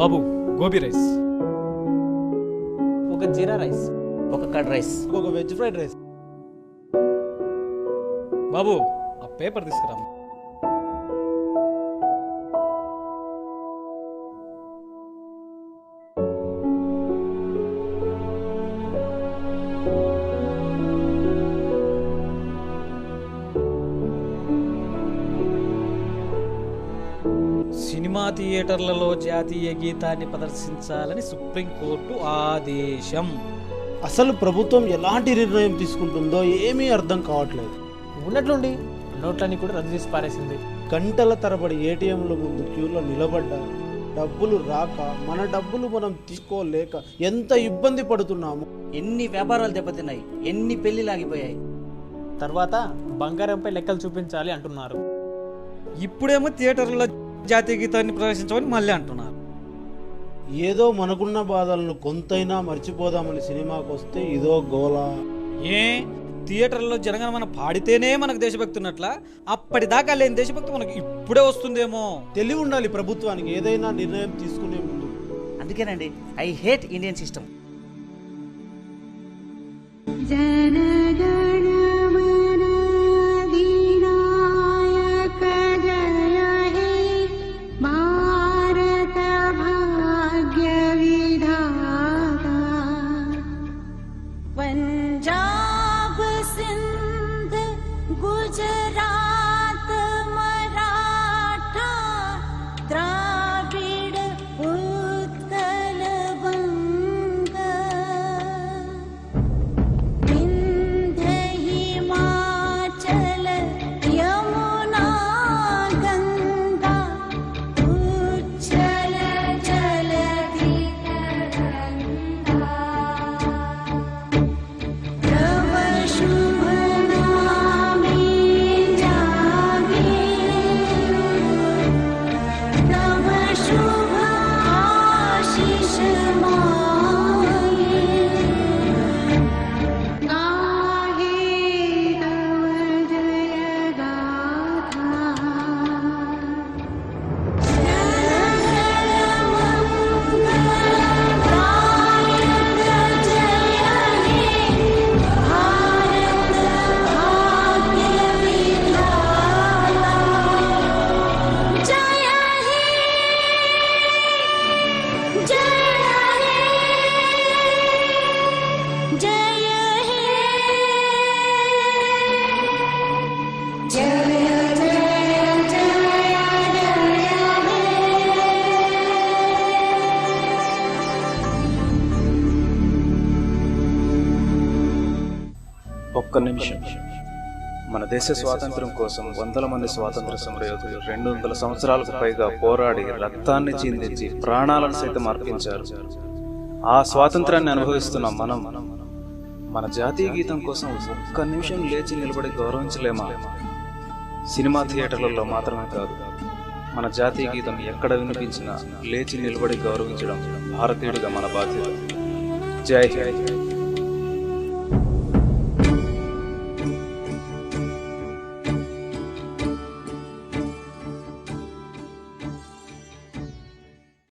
బాబు gobi rice, ఒక జీరా rice, ఒక curd rice, ఒక వెజ్ ఫ్రైడ్ రైస్. బాబు ఆ పేపర్ తీసుకురా. సినిమా థియేటర్లలో జాతీయ గీతాన్ని ప్రదర్శించాలని సుప్రీంకోర్టు ఆదేశం. అసలు ప్రభుత్వం ఎలాంటి నిర్ణయం తీసుకుంటుందో ఏమీ అర్థం కావట్లేదు. ఉన్నట్లుండి నోట్లన్నీ కూడా రద్దు చేసి పారేసింది. గంటల తరబడి ఏటీఎంల ముందు క్యూలో నిలబడ్డా డబ్బులు రాక మన డబ్బులు మనం తీసుకోలేక ఎంత ఇబ్బంది పడుతున్నాము. ఎన్ని వ్యాపారాలు దెబ్బతిన్నాయి, ఎన్ని పెళ్లిలు ఆగిపోయాయి. తర్వాత బంగారంపై లెక్కలు చూపించాలి అంటున్నారు. ఇప్పుడేమో థియేటర్లో జాతీయ గీతాన్ని ప్రదర్శించమని మళ్ళీ అంటున్నారు. ఏదో మనకున్న బాధలను కొంతైనా మర్చిపోదామని సినిమాకి వస్తే ఇదో గోలా. ఏ థియేటర్లో జనగణమన పాడితేనే మనకు దేశభక్తి ఉన్నట్ల, అప్పటిదాకా లేని దేశభక్తి మనకు ఇప్పుడే వస్తుందేమో. తెలివి ఉండాలి ప్రభుత్వానికి ఏదైనా నిర్ణయం తీసుకునే ముందు. అందుకేనండి I hate Indian system. Punjab Sindh Gujarat Maratha Dravida Utkal Banga Vindhya Himachal Yamuna Ganga उच्छल जलधि तरंगा शुभ नामे जागे तब शुभ आशीष मांगे गाहे तव जय गाथा ఒక్క నిమిషం. మన దేశ స్వాతంత్ర్యం కోసం వందల మంది స్వాతంత్ర సమరయోధులు 200 సంవత్సరాలకు పైగా పోరాడి రక్తాన్ని చిందించి ప్రాణాలను సైతం అర్పించారు. ఆ స్వాతంత్రాన్ని అనుభవిస్తున్న మనం మన జాతీయ గీతం కోసం ఒక్క నిమిషం లేచి నిలబడి గౌరవించలేమా? సినిమా థియేటర్లలో మాత్రమే కాదు, మన జాతీయ గీతం ఎక్కడ వినిపించినా లేచి నిలబడి గౌరవించడం భారతీయుడిగా మన బాధ్యత. జై హింద్.